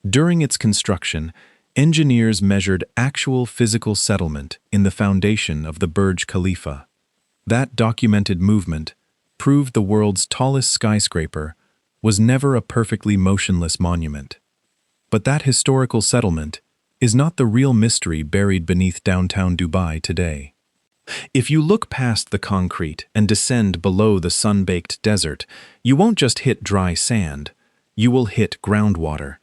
During its construction, engineers measured actual physical settlement in the foundation of the Burj Khalifa. That documented movement proved the world's tallest skyscraper was never a perfectly motionless monument. But that historical settlement is not the real mystery buried beneath downtown Dubai today. If you look past the concrete and descend below the sun-baked desert, you won't just hit dry sand, you will hit groundwater.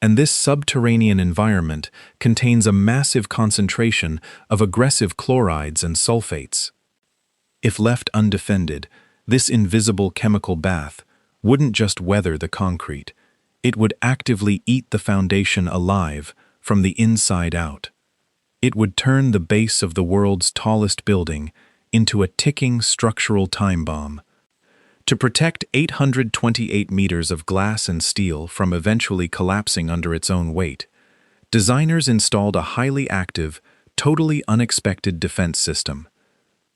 And this subterranean environment contains a massive concentration of aggressive chlorides and sulfates. If left undefended, this invisible chemical bath wouldn't just weather the concrete, it would actively eat the foundation alive from the inside out. It would turn the base of the world's tallest building into a ticking structural time bomb. To protect 828 meters of glass and steel from eventually collapsing under its own weight, designers installed a highly active, totally unexpected defense system: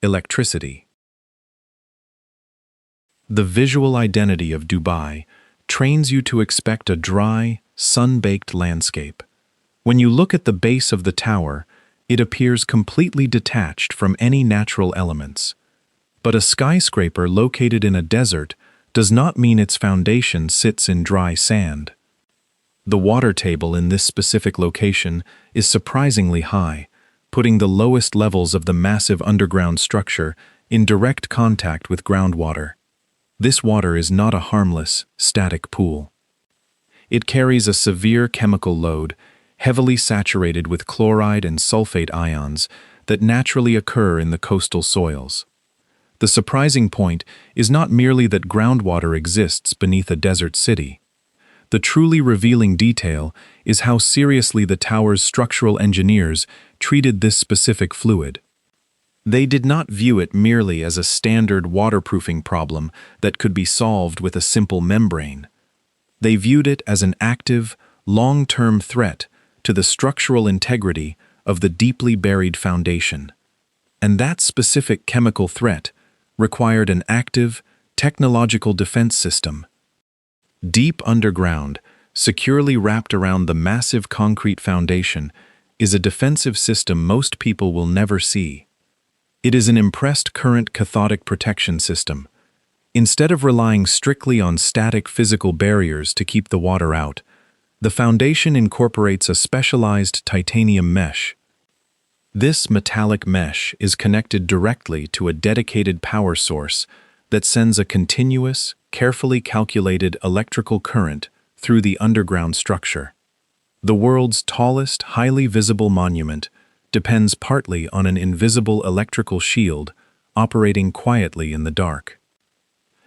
electricity. The visual identity of Dubai trains you to expect a dry, sun-baked landscape. When you look at the base of the tower, it appears completely detached from any natural elements. But a skyscraper located in a desert does not mean its foundation sits in dry sand. The water table in this specific location is surprisingly high, putting the lowest levels of the massive underground structure in direct contact with groundwater. This water is not a harmless, static pool. It carries a severe chemical load, heavily saturated with chloride and sulfate ions that naturally occur in the coastal soils. The surprising point is not merely that groundwater exists beneath a desert city. The truly revealing detail is how seriously the tower's structural engineers treated this specific fluid. They did not view it merely as a standard waterproofing problem that could be solved with a simple membrane. They viewed it as an active, long-term threat to the structural integrity of the deeply buried foundation. And that specific chemical threat required an active, technological defense system. Deep underground, securely wrapped around the massive concrete foundation, is a defensive system most people will never see. It is an impressed current cathodic protection system. Instead of relying strictly on static physical barriers to keep the water out, the foundation incorporates a specialized titanium mesh. This metallic mesh is connected directly to a dedicated power source that sends a continuous, carefully calculated electrical current through the underground structure. The world's tallest, highly visible monument depends partly on an invisible electrical shield operating quietly in the dark.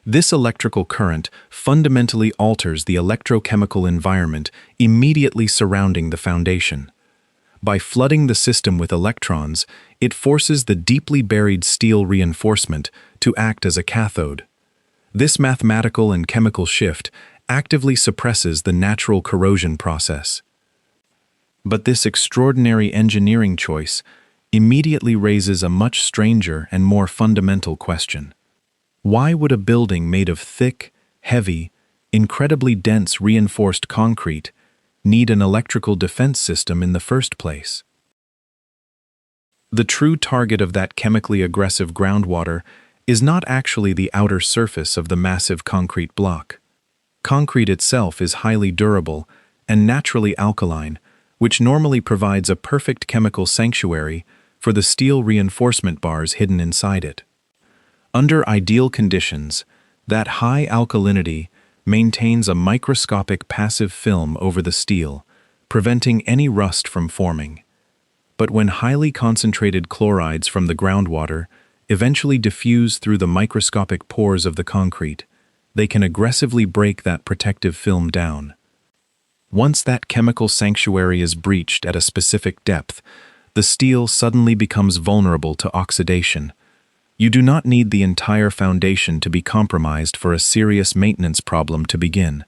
This electrical current fundamentally alters the electrochemical environment immediately surrounding the foundation. By flooding the system with electrons, it forces the deeply buried steel reinforcement to act as a cathode. This mathematical and chemical shift actively suppresses the natural corrosion process. But this extraordinary engineering choice immediately raises a much stranger and more fundamental question. Why would a building made of thick, heavy, incredibly dense reinforced concrete need an electrical defense system in the first place? The true target of that chemically aggressive groundwater is not actually the outer surface of the massive concrete block. Concrete itself is highly durable and naturally alkaline, which normally provides a perfect chemical sanctuary for the steel reinforcement bars hidden inside it. Under ideal conditions, that high alkalinity maintains a microscopic passive film over the steel, preventing any rust from forming. But when highly concentrated chlorides from the groundwater eventually diffuse through the microscopic pores of the concrete, they can aggressively break that protective film down. Once that chemical sanctuary is breached at a specific depth, the steel suddenly becomes vulnerable to oxidation. You do not need the entire foundation to be compromised for a serious maintenance problem to begin.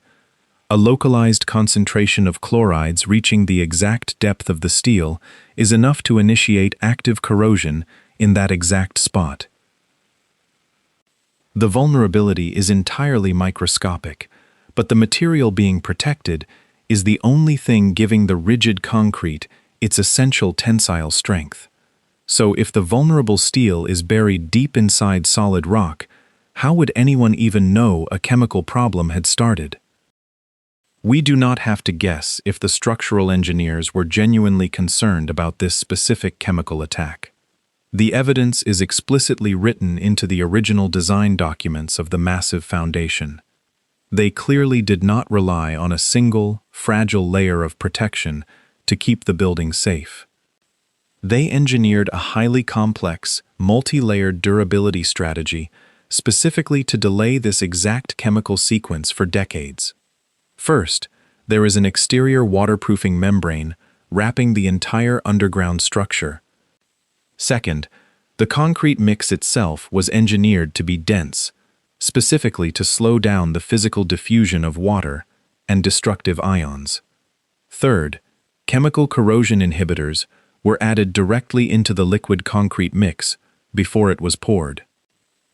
A localized concentration of chlorides reaching the exact depth of the steel is enough to initiate active corrosion in that exact spot. The vulnerability is entirely microscopic, but the material being protected is the only thing giving the rigid concrete its essential tensile strength. So if the vulnerable steel is buried deep inside solid rock, how would anyone even know a chemical problem had started? We do not have to guess if the structural engineers were genuinely concerned about this specific chemical attack. The evidence is explicitly written into the original design documents of the massive foundation. They clearly did not rely on a single, fragile layer of protection to keep the building safe. They engineered a highly complex, multi-layered durability strategy specifically to delay this exact chemical sequence for decades. First, there is an exterior waterproofing membrane wrapping the entire underground structure. Second, the concrete mix itself was engineered to be dense, specifically to slow down the physical diffusion of water and destructive ions. Third, chemical corrosion inhibitors were added directly into the liquid concrete mix before it was poured.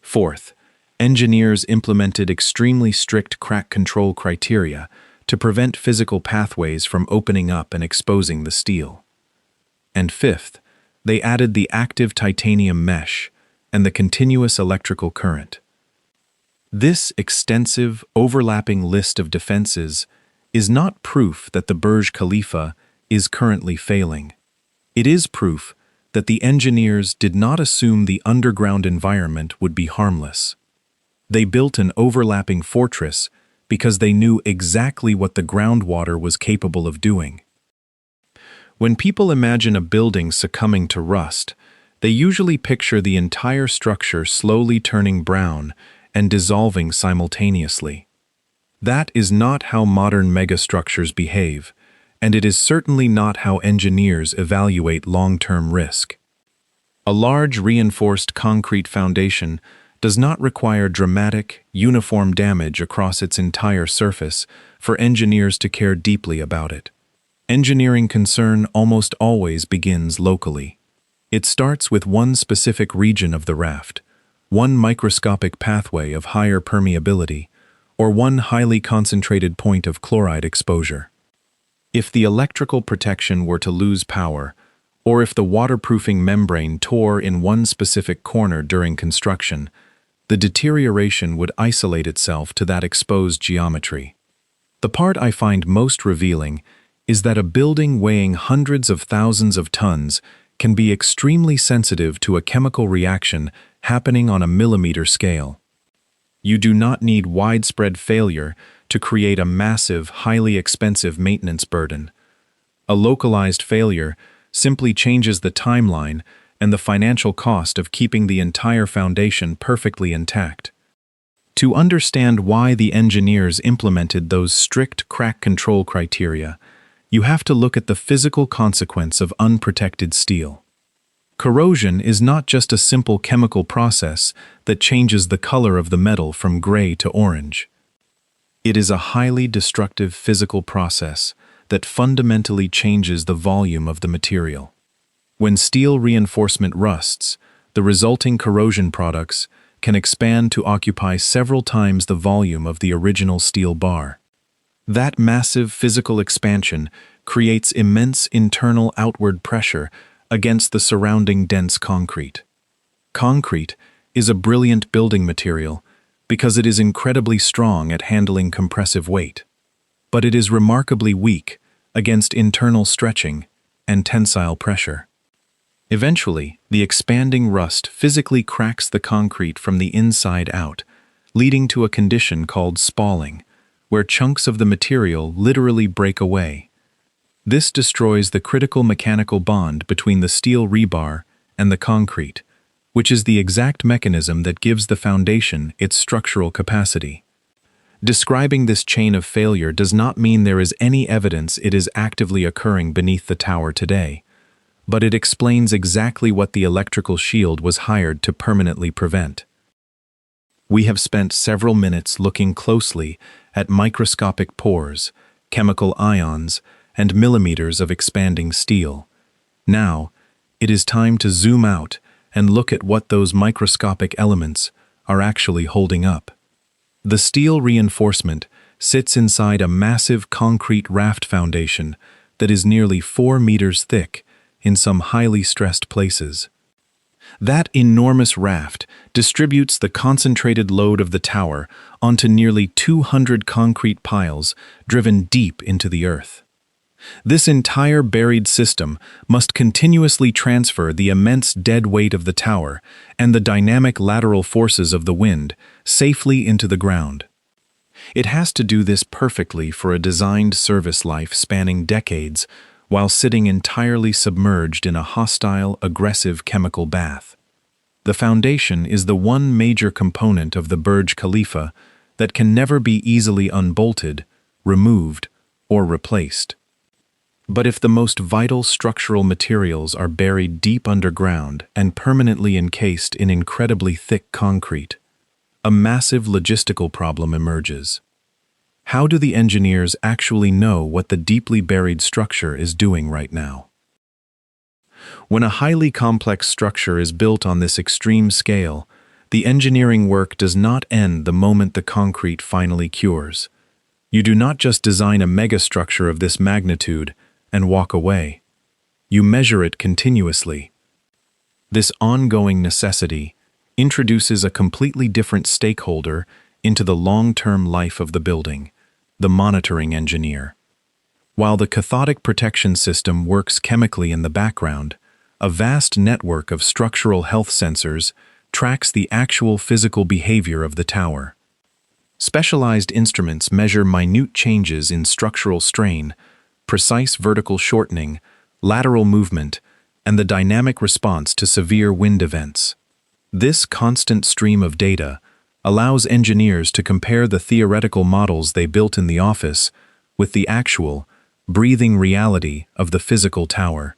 Fourth, engineers implemented extremely strict crack control criteria to prevent physical pathways from opening up and exposing the steel. And fifth, they added the active titanium mesh and the continuous electrical current. This extensive, overlapping list of defenses is not proof that the Burj Khalifa is currently failing. It is proof that the engineers did not assume the underground environment would be harmless. They built an overlapping fortress because they knew exactly what the groundwater was capable of doing. When people imagine a building succumbing to rust, they usually picture the entire structure slowly turning brown and dissolving simultaneously. That is not how modern megastructures behave, and it is certainly not how engineers evaluate long-term risk. A large reinforced concrete foundation does not require dramatic, uniform damage across its entire surface for engineers to care deeply about it. Engineering concern almost always begins locally. It starts with one specific region of the raft, one microscopic pathway of higher permeability, or one highly concentrated point of chloride exposure. If the electrical protection were to lose power, or if the waterproofing membrane tore in one specific corner during construction, the deterioration would isolate itself to that exposed geometry. The part I find most revealing is that a building weighing hundreds of thousands of tons can be extremely sensitive to a chemical reaction happening on a millimeter scale. You do not need widespread failure to create a massive, highly expensive maintenance burden. A localized failure simply changes the timeline and the financial cost of keeping the entire foundation perfectly intact. To understand why the engineers implemented those strict crack control criteria, you have to look at the physical consequence of unprotected steel. Corrosion is not just a simple chemical process that changes the color of the metal from gray to orange. It is a highly destructive physical process that fundamentally changes the volume of the material. When steel reinforcement rusts, the resulting corrosion products can expand to occupy several times the volume of the original steel bar. That massive physical expansion creates immense internal outward pressure against the surrounding dense concrete. Concrete is a brilliant building material because it is incredibly strong at handling compressive weight, but it is remarkably weak against internal stretching and tensile pressure. Eventually, the expanding rust physically cracks the concrete from the inside out, leading to a condition called spalling, where chunks of the material literally break away. This destroys the critical mechanical bond between the steel rebar and the concrete, which is the exact mechanism that gives the foundation its structural capacity. Describing this chain of failure does not mean there is any evidence it is actively occurring beneath the tower today, but it explains exactly what the electrical shield was hired to permanently prevent. We have spent several minutes looking closely at microscopic pores, chemical ions, and millimeters of expanding steel. Now, it is time to zoom out and look at what those microscopic elements are actually holding up. The steel reinforcement sits inside a massive concrete raft foundation that is nearly 4 meters thick in some highly stressed places. That enormous raft distributes the concentrated load of the tower onto nearly 200 concrete piles driven deep into the earth. This entire buried system must continuously transfer the immense dead weight of the tower and the dynamic lateral forces of the wind safely into the ground. It has to do this perfectly for a designed service life spanning decades while sitting entirely submerged in a hostile, aggressive chemical bath. The foundation is the one major component of the Burj Khalifa that can never be easily unbolted, removed, or replaced. But if the most vital structural materials are buried deep underground and permanently encased in incredibly thick concrete, a massive logistical problem emerges. How do the engineers actually know what the deeply buried structure is doing right now? When a highly complex structure is built on this extreme scale, the engineering work does not end the moment the concrete finally cures. You do not just design a megastructure of this magnitude and walk away. You measure it continuously. This ongoing necessity introduces a completely different stakeholder into the long-term life of the building, the monitoring engineer. While the cathodic protection system works chemically in the background, a vast network of structural health sensors tracks the actual physical behavior of the tower. Specialized instruments measure minute changes in structural strain, precise vertical shortening, lateral movement, and the dynamic response to severe wind events. This constant stream of data allows engineers to compare the theoretical models they built in the office with the actual, breathing reality of the physical tower.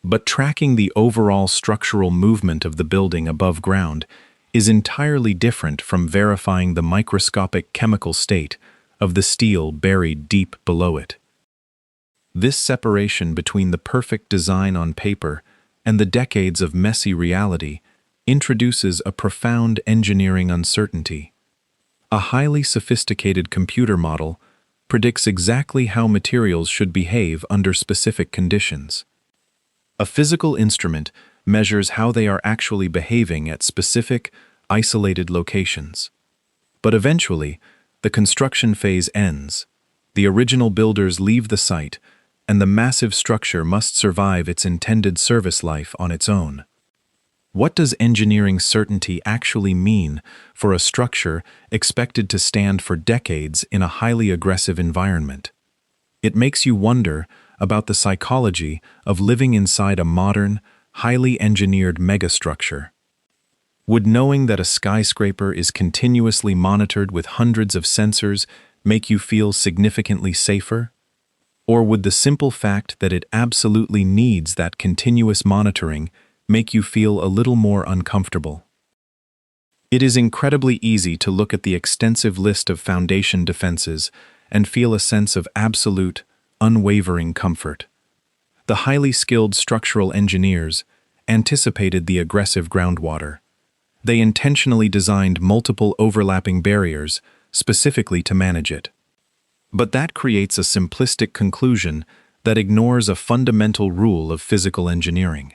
But tracking the overall structural movement of the building above ground is entirely different from verifying the microscopic chemical state of the steel buried deep below it. This separation between the perfect design on paper and the decades of messy reality introduces a profound engineering uncertainty. A highly sophisticated computer model predicts exactly how materials should behave under specific conditions. A physical instrument measures how they are actually behaving at specific, isolated locations. But eventually, the construction phase ends. The original builders leave the site, and the massive structure must survive its intended service life on its own. What does engineering certainty actually mean for a structure expected to stand for decades in a highly aggressive environment? It makes you wonder about the psychology of living inside a modern, highly engineered megastructure. Would knowing that a skyscraper is continuously monitored with hundreds of sensors make you feel significantly safer? Or would the simple fact that it absolutely needs that continuous monitoring make you feel a little more uncomfortable? It is incredibly easy to look at the extensive list of foundation defenses and feel a sense of absolute, unwavering comfort. The highly skilled structural engineers anticipated the aggressive groundwater. They intentionally designed multiple overlapping barriers specifically to manage it. But that creates a simplistic conclusion that ignores a fundamental rule of physical engineering.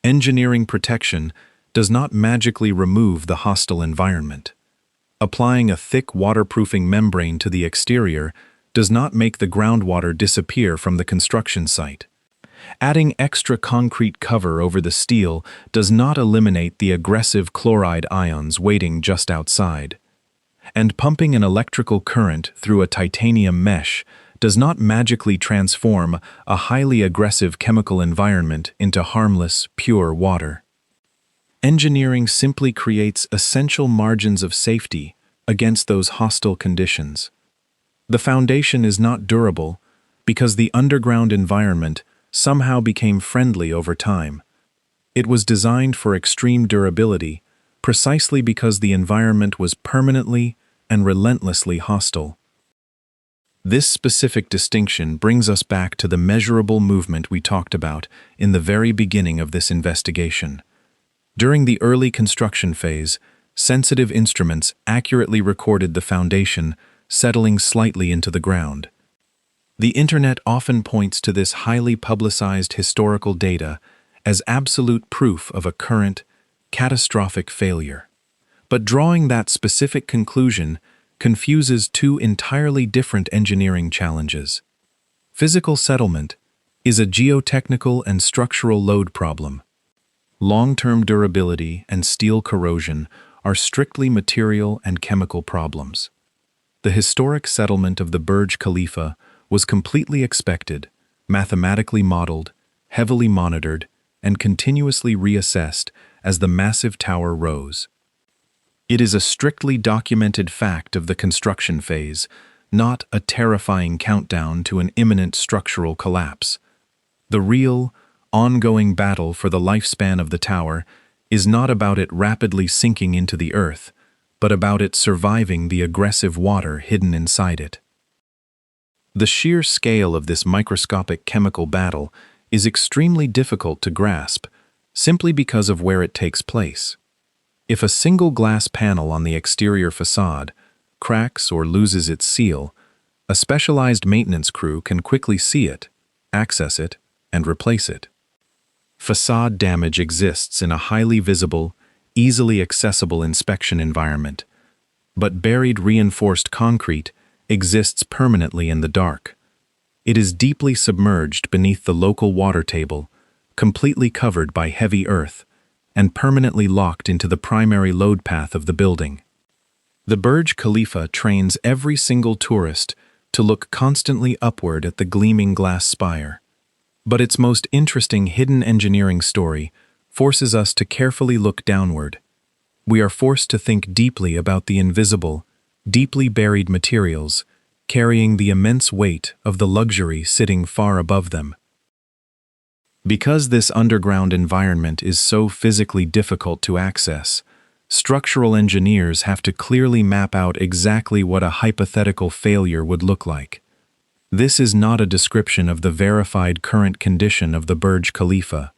Engineering protection does not magically remove the hostile environment. Applying a thick waterproofing membrane to the exterior does not make the groundwater disappear from the construction site. Adding extra concrete cover over the steel does not eliminate the aggressive chloride ions waiting just outside. And pumping an electrical current through a titanium mesh does not magically transform a highly aggressive chemical environment into harmless, pure water. Engineering simply creates essential margins of safety against those hostile conditions. The foundation is not durable because the underground environment somehow became friendly over time. It was designed for extreme durability precisely because the environment was permanently and relentlessly hostile. This specific distinction brings us back to the measurable movement we talked about in the very beginning of this investigation. During the early construction phase, sensitive instruments accurately recorded the foundation settling slightly into the ground. The Internet often points to this highly publicized historical data as absolute proof of a current, catastrophic failure. But drawing that specific conclusion confuses two entirely different engineering challenges. Physical settlement is a geotechnical and structural load problem. Long-term durability and steel corrosion are strictly material and chemical problems. The historic settlement of the Burj Khalifa was completely expected, mathematically modeled, heavily monitored, and continuously reassessed as the massive tower rose. It is a strictly documented fact of the construction phase, not a terrifying countdown to an imminent structural collapse. The real, ongoing battle for the lifespan of the tower is not about it rapidly sinking into the earth, but about it surviving the aggressive water hidden inside it. The sheer scale of this microscopic chemical battle is extremely difficult to grasp, simply because of where it takes place. If a single glass panel on the exterior facade cracks or loses its seal, a specialized maintenance crew can quickly see it, access it, and replace it. Facade damage exists in a highly visible, easily accessible inspection environment, but buried reinforced concrete exists permanently in the dark. It is deeply submerged beneath the local water table, completely covered by heavy earth, and permanently locked into the primary load path of the building. The Burj Khalifa trains every single tourist to look constantly upward at the gleaming glass spire. But its most interesting hidden engineering story forces us to carefully look downward. We are forced to think deeply about the invisible, deeply buried materials, carrying the immense weight of the luxury sitting far above them. Because this underground environment is so physically difficult to access, structural engineers have to clearly map out exactly what a hypothetical failure would look like. This is not a description of the verified current condition of the Burj Khalifa.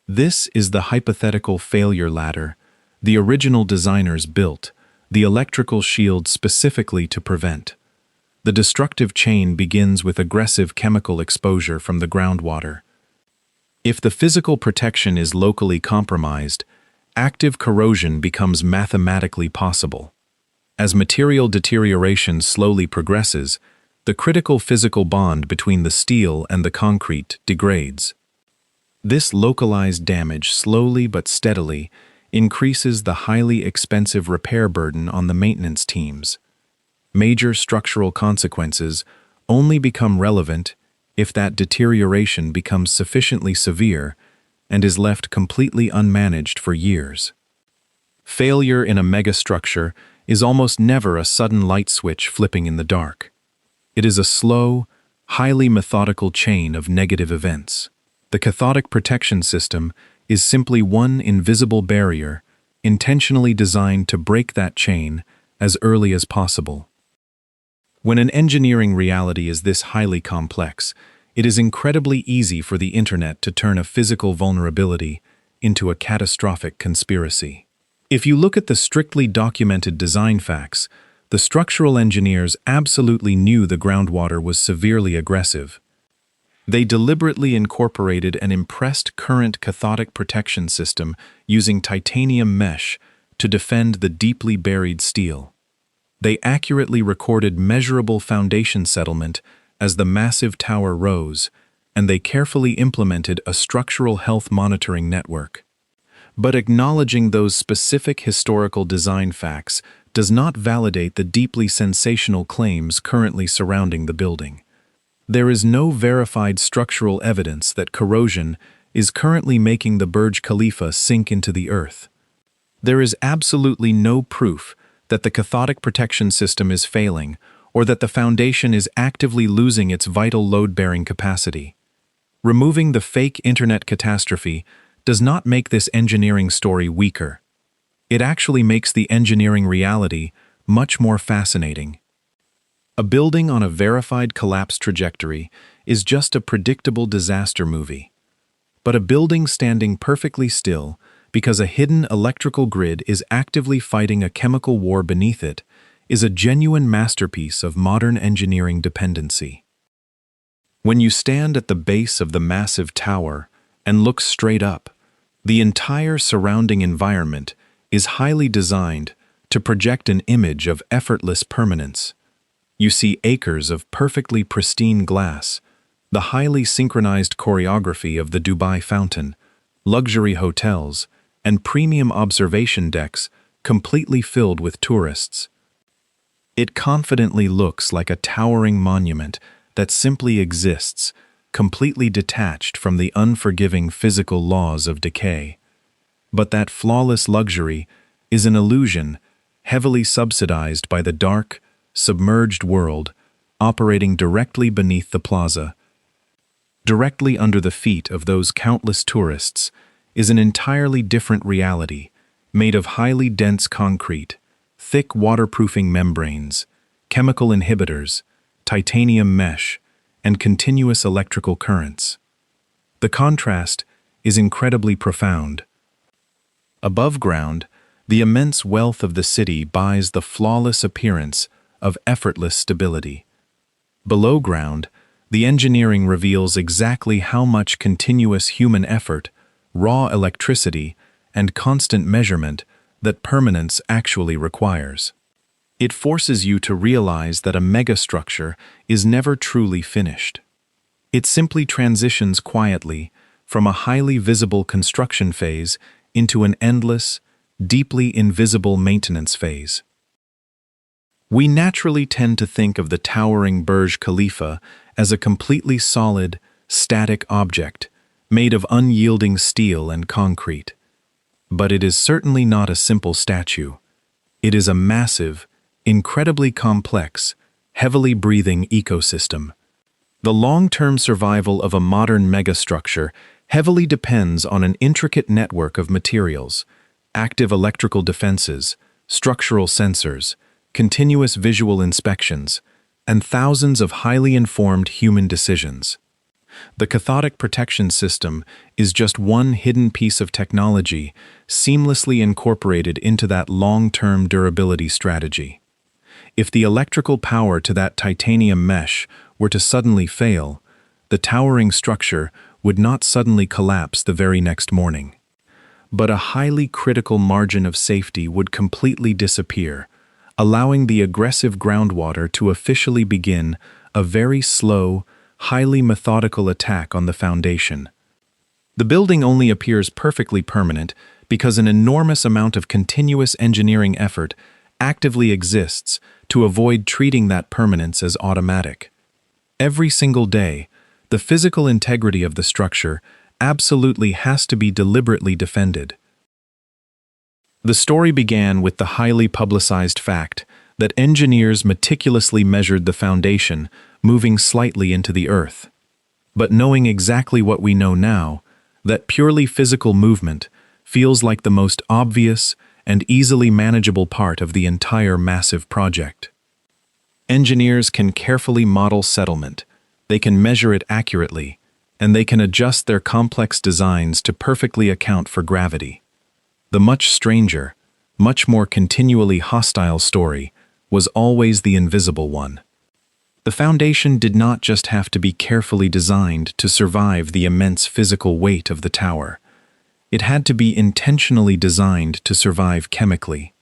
This is the hypothetical failure ladder the original designers built, the electrical shield specifically to prevent. The destructive chain begins with aggressive chemical exposure from the groundwater. If the physical protection is locally compromised, active corrosion becomes mathematically possible. As material deterioration slowly progresses, the critical physical bond between the steel and the concrete degrades. This localized damage slowly but steadily increases the highly expensive repair burden on the maintenance teams. Major structural consequences only become relevant if that deterioration becomes sufficiently severe and is left completely unmanaged for years. Failure in a megastructure is almost never a sudden light switch flipping in the dark. It is a slow, highly methodical chain of negative events. The cathodic protection system is simply one invisible barrier intentionally designed to break that chain as early as possible. When an engineering reality is this highly complex, it is incredibly easy for the Internet to turn a physical vulnerability into a catastrophic conspiracy. If you look at the strictly documented design facts, the structural engineers absolutely knew the groundwater was severely aggressive. They deliberately incorporated an impressed current cathodic protection system using titanium mesh to defend the deeply buried steel. They accurately recorded measurable foundation settlement as the massive tower rose, and they carefully implemented a structural health monitoring network. But acknowledging those specific historical design facts does not validate the deeply sensational claims currently surrounding the building. There is no verified structural evidence that corrosion is currently making the Burj Khalifa sink into the earth. There is absolutely no proof that the cathodic protection system is failing or that the foundation is actively losing its vital load-bearing capacity. Removing the fake internet catastrophe does not make this engineering story weaker. It actually makes the engineering reality much more fascinating. A building on a verified collapse trajectory is just a predictable disaster movie. But a building standing perfectly still because a hidden electrical grid is actively fighting a chemical war beneath it is a genuine masterpiece of modern engineering dependency. When you stand at the base of the massive tower and look straight up, the entire surrounding environment is highly designed to project an image of effortless permanence. You see acres of perfectly pristine glass, the highly synchronized choreography of the Dubai fountain, luxury hotels, and premium observation decks completely filled with tourists. It confidently looks like a towering monument that simply exists, completely detached from the unforgiving physical laws of decay. But that flawless luxury is an illusion heavily subsidized by the dark, submerged world operating directly beneath the plaza. Directly under the feet of those countless tourists is an entirely different reality, made of highly dense concrete, thick waterproofing membranes, chemical inhibitors, titanium mesh, and continuous electrical currents. The contrast is incredibly profound. Above ground, the immense wealth of the city buys the flawless appearance of effortless stability. Below ground, the engineering reveals exactly how much continuous human effort, raw electricity, and constant measurement that permanence actually requires. It forces you to realize that a megastructure is never truly finished. It simply transitions quietly from a highly visible construction phase into an endless, deeply invisible maintenance phase. We naturally tend to think of the towering Burj Khalifa as a completely solid, static object, made of unyielding steel and concrete. But it is certainly not a simple statue. It is a massive, incredibly complex, heavily breathing ecosystem. The long-term survival of a modern megastructure heavily depends on an intricate network of materials, active electrical defenses, structural sensors, continuous visual inspections, and thousands of highly informed human decisions. The cathodic protection system is just one hidden piece of technology seamlessly incorporated into that long-term durability strategy. If the electrical power to that titanium mesh were to suddenly fail, the towering structure would not suddenly collapse the very next morning. But a highly critical margin of safety would completely disappear, allowing the aggressive groundwater to officially begin a very slow, highly methodical attack on the foundation. The building only appears perfectly permanent because an enormous amount of continuous engineering effort actively exists to avoid treating that permanence as automatic. Every single day, the physical integrity of the structure absolutely has to be deliberately defended. The story began with the highly publicized fact that engineers meticulously measured the foundation moving slightly into the earth. But knowing exactly what we know now, that purely physical movement feels like the most obvious and easily manageable part of the entire massive project. Engineers can carefully model settlement, they can measure it accurately, and they can adjust their complex designs to perfectly account for gravity. The much stranger, much more continually hostile story was always the invisible one. The foundation did not just have to be carefully designed to survive the immense physical weight of the tower. It had to be intentionally designed to survive chemically.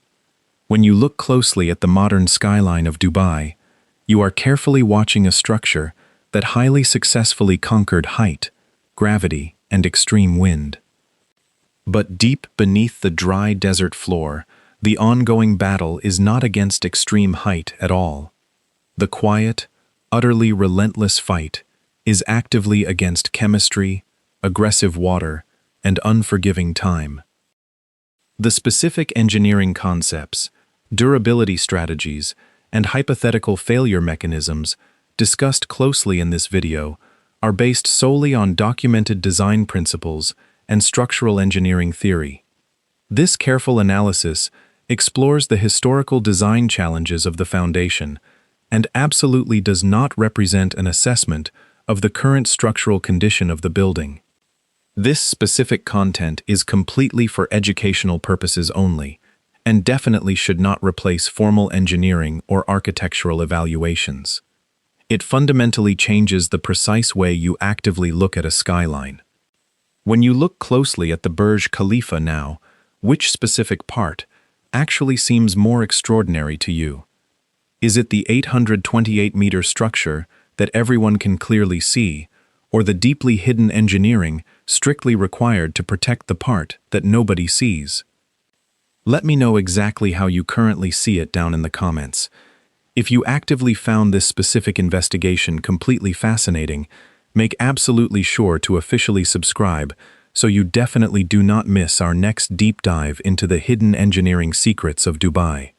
When you look closely at the modern skyline of Dubai, you are carefully watching a structure that highly successfully conquered height, gravity, and extreme wind. But deep beneath the dry desert floor, the ongoing battle is not against extreme height at all. The quiet, utterly relentless fight is actively against chemistry, aggressive water, and unforgiving time. The specific engineering concepts, durability strategies, and hypothetical failure mechanisms discussed closely in this video are based solely on documented design principles and structural engineering theory. This careful analysis explores the historical design challenges of the foundation and absolutely does not represent an assessment of the current structural condition of the building. This specific content is completely for educational purposes only and definitely should not replace formal engineering or architectural evaluations. It fundamentally changes the precise way you actively look at a skyline. When you look closely at the Burj Khalifa now, which specific part actually seems more extraordinary to you? Is it the 828-meter structure that everyone can clearly see, or the deeply hidden engineering strictly required to protect the part that nobody sees? Let me know exactly how you currently see it down in the comments. If you actively found this specific investigation completely fascinating, make absolutely sure to officially subscribe so you definitely do not miss our next deep dive into the hidden engineering secrets of Dubai.